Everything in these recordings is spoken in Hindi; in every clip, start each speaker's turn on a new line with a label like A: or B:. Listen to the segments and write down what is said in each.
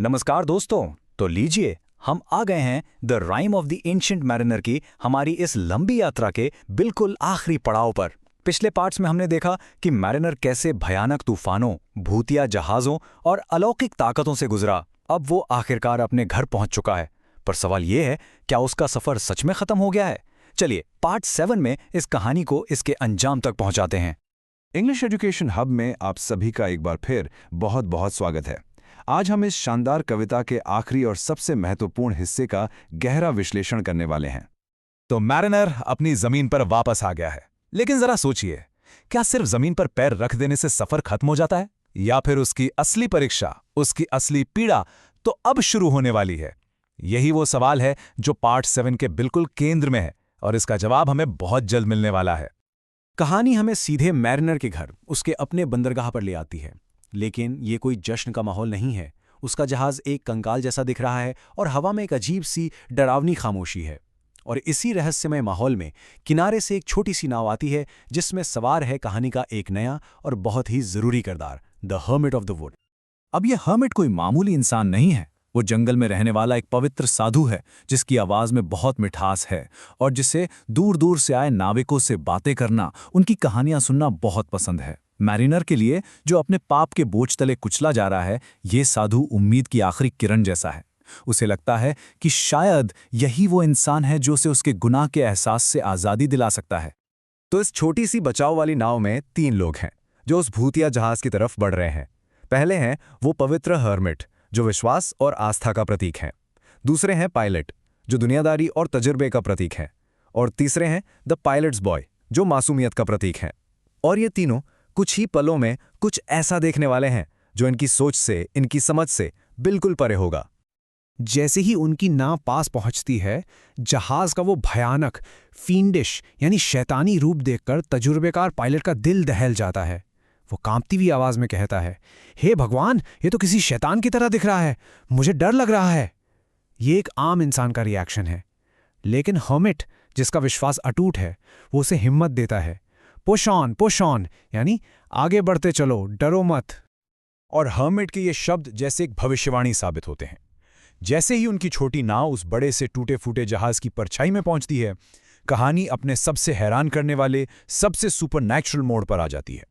A: नमस्कार दोस्तों। तो लीजिए, हम आ गए हैं the rhyme of the ancient mariner की हमारी इस लंबी यात्रा के बिल्कुल आखिरी पड़ाव पर। पिछले पार्ट्स में हमने देखा कि मैरिनर कैसे भयानक तूफानों, भूतिया जहाज़ों और अलौकिक ताकतों से गुजरा। अब वो आखिरकार अपने घर पहुंच चुका है। पर सवाल ये है, क्या उसका सफ़र सच में ख़त्म हो गया है? चलिए पार्ट 7 में इस कहानी को इसके अंजाम तक पहुंचाते हैं।
B: इंग्लिश एजुकेशन हब में आप सभी का एक बार फिर बहुत बहुत स्वागत है। आज हम इस शानदार कविता के आखिरी और सबसे महत्वपूर्ण हिस्से का गहरा विश्लेषण करने वाले हैं।
C: तो मैरिनर अपनी जमीन पर वापस आ गया है, लेकिन जरा सोचिए, क्या सिर्फ जमीन पर पैर रख देने से सफर खत्म हो जाता है, या फिर उसकी असली परीक्षा, उसकी असली पीड़ा तो अब शुरू होने वाली है? यही वो सवाल है जो पार्ट 7 के बिल्कुल केंद्र में है, और इसका जवाब हमें बहुत जल्द मिलने वाला है।
A: कहानी हमें सीधे मैरिनर के घर, उसके अपने बंदरगाह पर ले आती है। लेकिन ये कोई जश्न का माहौल नहीं है। उसका जहाज एक कंकाल जैसा दिख रहा है और हवा में एक अजीब सी डरावनी खामोशी है। और इसी रहस्यमय माहौल में किनारे से एक छोटी सी नाव आती है, जिसमें सवार है कहानी का एक नया और बहुत ही जरूरी किरदार, the hermit of the wood.
C: अब यह हर्मिट कोई मामूली इंसान नहीं है। वो जंगल में रहने वाला एक पवित्र साधु है, जिसकी आवाज में बहुत मिठास है और जिसे दूर दूर से आए नाविकों से बातें करना, उनकी कहानियां सुनना बहुत पसंद है। मैरिनर के लिए, जो अपने पाप के बोझ तले कुचला जा रहा है, ये साधु उम्मीद की आखिरी किरण जैसा है। उसे लगता है कि शायद यही वो इंसान है जो उसे उसके गुनाह के एहसास से आज़ादी दिला सकता है।
B: तो इस छोटी सी बचाव वाली नाव में 3 लोग हैं जो उस भूतिया जहाज की तरफ बढ़ रहे हैं। पहले हैं वो पवित्र हर्मिट, जो विश्वास और आस्था का प्रतीक हैं। दूसरे हैं पायलट, जो दुनियादारी और तजुर्बे का प्रतीक हैं। और तीसरे हैं द पायलट्स बॉय, जो मासूमियत का प्रतीक हैं। और ये तीनों कुछ ही पलों में कुछ ऐसा देखने वाले हैं जो इनकी सोच से, इनकी समझ से बिल्कुल परे होगा।
D: जैसे ही उनकी नाव पास पहुंचती है, जहाज का वो भयानक, फींडिश यानी शैतानी रूप देखकर तजुर्बेकार पायलट का दिल दहल जाता है। वो कांपती हुई आवाज में कहता है, हे भगवान, ये तो किसी शैतान की तरह दिख रहा है, मुझे डर लग रहा है। ये एक आम इंसान का रिएक्शन है, लेकिन हर्मिट, जिसका विश्वास अटूट है, वो उसे हिम्मत देता है। पुश ऑन, यानी आगे बढ़ते चलो, डरो मत।
C: और हर्मिट के ये शब्द जैसे एक भविष्यवाणी साबित होते हैं। जैसे ही उनकी छोटी नाव उस बड़े से टूटे फूटे जहाज की परछाई में पहुंचती है, कहानी अपने सबसे हैरान करने वाले, सबसे सुपरनैचुरल मोड़ पर आ जाती है।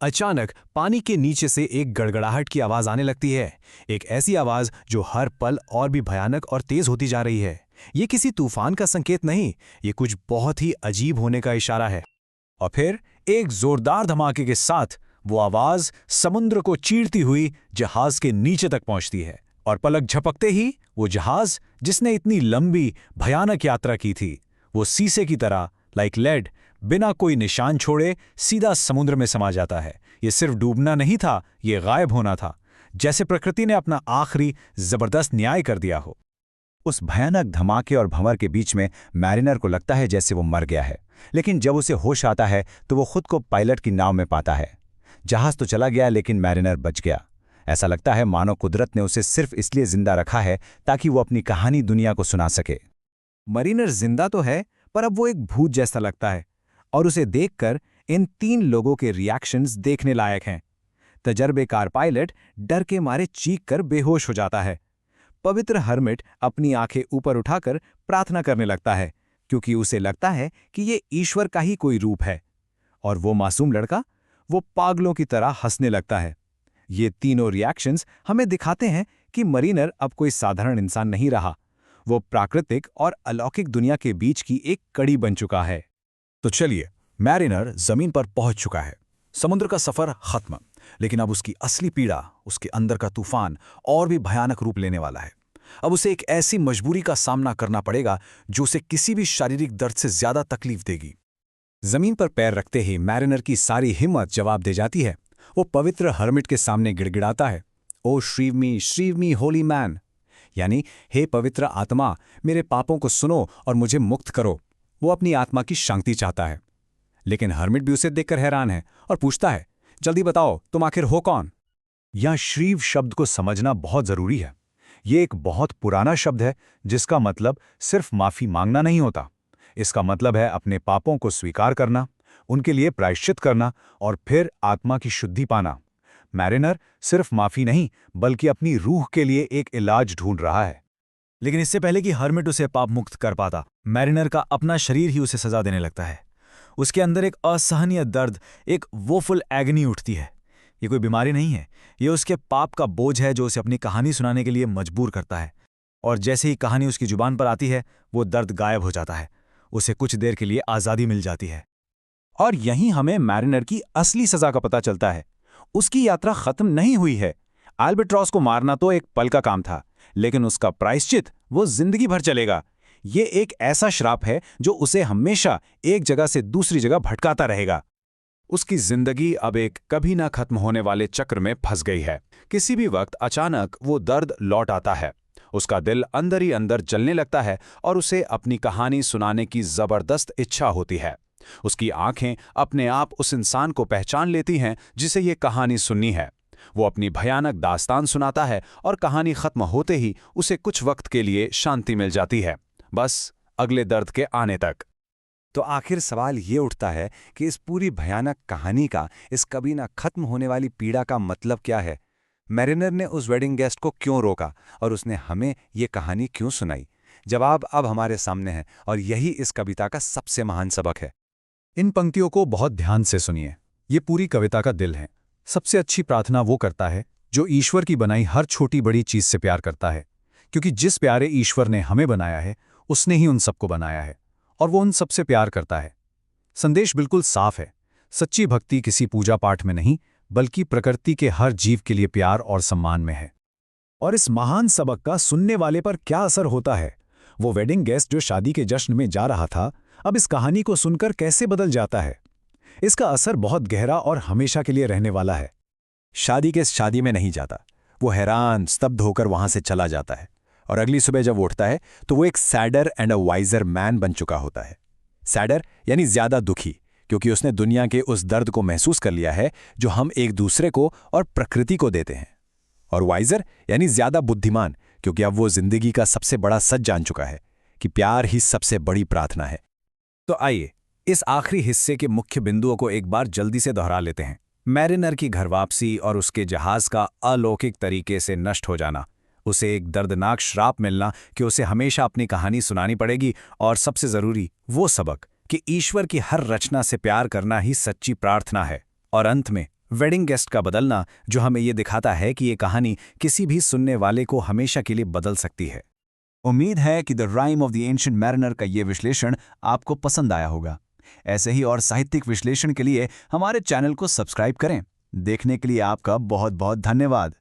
A: अचानक पानी के नीचे से एक गड़गड़ाहट की आवाज आने लगती है। एक ऐसी आवाज जो हर पल और भी भयानक और तेज होती जा रही है। ये किसी तूफान का संकेत नहीं, ये कुछ बहुत ही अजीब होने का इशारा है।
C: और फिर एक जोरदार धमाके के साथ वो आवाज समुद्र को चीरती हुई जहाज के नीचे तक पहुंचती है। और पलक झपकते ही वो जहाज, जिसने इतनी लंबी भयानक यात्रा की थी, वो शीशे की तरह, लाइक लेड, बिना कोई निशान छोड़े सीधा समुद्र में समा जाता है। ये सिर्फ डूबना नहीं था, ये गायब होना था, जैसे प्रकृति ने अपना आखिरी जबरदस्त न्याय कर दिया हो।
E: उस भयानक धमाके और भंवर के बीच में मैरिनर को लगता है जैसे वो मर गया है। लेकिन जब उसे होश आता है तो वो खुद को पायलट की नाव में पाता है। जहाज तो चला गया, लेकिन मैरिनर बच गया। ऐसा लगता है मानो कुदरत ने उसे सिर्फ इसलिए जिंदा रखा है ताकि वो अपनी कहानी दुनिया को सुना सके।
B: मैरिनर जिंदा तो है, पर अब वो एक भूत जैसा लगता है। और उसे देखकर इन 3 लोगों के रिएक्शंस देखने लायक हैं। तजर्बेकार पायलट डर के मारे चीख कर बेहोश हो जाता है। पवित्र हर्मिट अपनी आंखें ऊपर उठाकर प्रार्थना करने लगता है, क्योंकि उसे लगता है कि ये ईश्वर का ही कोई रूप है। और वो मासूम लड़का, वो पागलों की तरह हंसने लगता है। ये तीनों रिएक्शंस हमें दिखाते हैं कि मैरिनर अब कोई साधारण इंसान नहीं रहा। वो प्राकृतिक और अलौकिक दुनिया के बीच की एक कड़ी बन चुका है।
C: तो चलिए, मैरिनर जमीन पर पहुंच चुका है। समुद्र का सफर खत्म, लेकिन अब उसकी असली पीड़ा, उसके अंदर का तूफान और भी भयानक रूप लेने वाला है। अब उसे एक ऐसी मजबूरी का सामना करना पड़ेगा जो उसे किसी भी शारीरिक दर्द से ज्यादा तकलीफ देगी।
A: जमीन पर पैर रखते ही मैरिनर की सारी हिम्मत जवाब दे जाती है। वो पवित्र हर्मिट के सामने गिड़गिड़ाता है, ओ श्रीव मी होली मैन, यानी हे पवित्र आत्मा, मेरे पापों को सुनो और मुझे मुक्त करो। वो अपनी आत्मा की शांति चाहता है। लेकिन हर्मिट भी उसे देखकर हैरान है और पूछता है, जल्दी बताओ, तुम आखिर हो कौन?
C: यहां श्रीव शब्द को समझना बहुत जरूरी है। ये एक बहुत पुराना शब्द है, जिसका मतलब सिर्फ माफी मांगना नहीं होता। इसका मतलब है अपने पापों को स्वीकार करना, उनके लिए प्रायश्चित करना और फिर आत्मा की शुद्धि पाना।
B: मैरिनर सिर्फ माफी नहीं बल्कि अपनी रूह के लिए एक इलाज ढूंढ रहा है।
A: लेकिन इससे पहले कि हर्मिट उसे पाप मुक्त कर पाता, मैरिनर का अपना शरीर ही उसे सजा देने लगता है। उसके अंदर एक असहनीय दर्द, एक वोफुल एगनी उठती है। ये कोई बीमारी नहीं है, ये उसके पाप का बोझ है जो उसे अपनी कहानी सुनाने के लिए मजबूर करता है। और जैसे ही कहानी उसकी जुबान पर आती है, वो दर्द गायब हो जाता है। उसे कुछ देर के लिए आज़ादी मिल जाती है।
B: और यहीं हमें मैरिनर की असली सजा का पता चलता है। उसकी यात्रा खत्म नहीं हुई है। अल्बाट्रॉस को मारना तो एक पल का काम था, लेकिन उसका प्रायश्चित वो जिंदगी भर चलेगा। ये एक ऐसा श्राप है जो उसे हमेशा एक जगह से दूसरी जगह भटकाता रहेगा। उसकी जिंदगी अब एक कभी ना खत्म होने वाले चक्र में फंस गई है। किसी भी वक्त अचानक वो दर्द लौट आता है। उसका दिल अंदर ही अंदर जलने लगता है और उसे अपनी कहानी सुनाने की जबरदस्त इच्छा होती है। उसकी आंखें अपने आप उस इंसान को पहचान लेती हैं जिसे ये कहानी सुननी है। वो अपनी भयानक दास्तान सुनाता है और कहानी खत्म होते ही उसे कुछ वक्त के लिए शांति मिल जाती है, बस अगले दर्द के आने तक।
E: तो आखिर सवाल ये उठता है कि इस पूरी भयानक कहानी का, इस कभी ना खत्म होने वाली पीड़ा का मतलब क्या है? मैरिनर ने उस वेडिंग गेस्ट को क्यों रोका और उसने हमें ये कहानी क्यों सुनाई? जवाब अब हमारे सामने है और यही इस कविता का सबसे महान सबक है।
B: इन पंक्तियों को बहुत ध्यान से सुनिए। ये पूरी कविता का दिल है। सबसे अच्छी प्रार्थना वो करता है जो ईश्वर की बनाई हर छोटी बड़ी चीज से प्यार करता है, क्योंकि जिस प्यारे ईश्वर ने हमें बनाया है उसने ही उन सबको बनाया है और वो उन सबसे प्यार करता है। संदेश बिल्कुल साफ है। सच्ची भक्ति किसी पूजा पाठ में नहीं बल्कि प्रकृति के हर जीव के लिए प्यार और सम्मान में है। और इस महान सबक का सुनने वाले पर क्या असर होता है? वो वेडिंग गेस्ट जो शादी के जश्न में जा रहा था, अब इस कहानी को सुनकर कैसे बदल जाता है? इसका असर बहुत गहरा और हमेशा के लिए रहने वाला है।
E: शादी के शादी में नहीं जाता, वो हैरान स्तब्ध होकर वहां से चला जाता है और अगली सुबह जब उठता है तो वो एक sadder and a wiser man बन चुका होता है। सैडर यानी ज्यादा दुखी, क्योंकि उसने दुनिया के उस दर्द को महसूस कर लिया है जो हम एक दूसरे को और प्रकृति को देते हैं। और वाइजर यानी ज्यादा बुद्धिमान, क्योंकि अब वो जिंदगी का सबसे बड़ा सच जान चुका है कि प्यार ही सबसे बड़ी प्रार्थना है।
B: तो आइए इस आखिरी हिस्से के मुख्य बिंदुओं को एक बार जल्दी से दोहरा लेते हैं। मैरिनर की घर वापसी और उसके जहाज का अलौकिक तरीके से नष्ट हो जाना, उसे एक दर्दनाक श्राप मिलना कि उसे हमेशा अपनी कहानी सुनानी पड़ेगी, और सबसे जरूरी वो सबक कि ईश्वर की हर रचना से प्यार करना ही सच्ची प्रार्थना है। और अंत में वेडिंग गेस्ट का बदलना, जो हमें ये दिखाता है कि ये कहानी किसी भी सुनने वाले को हमेशा के लिए बदल सकती है।
E: उम्मीद है कि the rhyme of the ancient mariner का ये विश्लेषण आपको पसंद आया होगा। ऐसे ही और साहित्यिक विश्लेषण के लिए हमारे चैनल को सब्सक्राइब करें। देखने के लिए आपका बहुत बहुत धन्यवाद।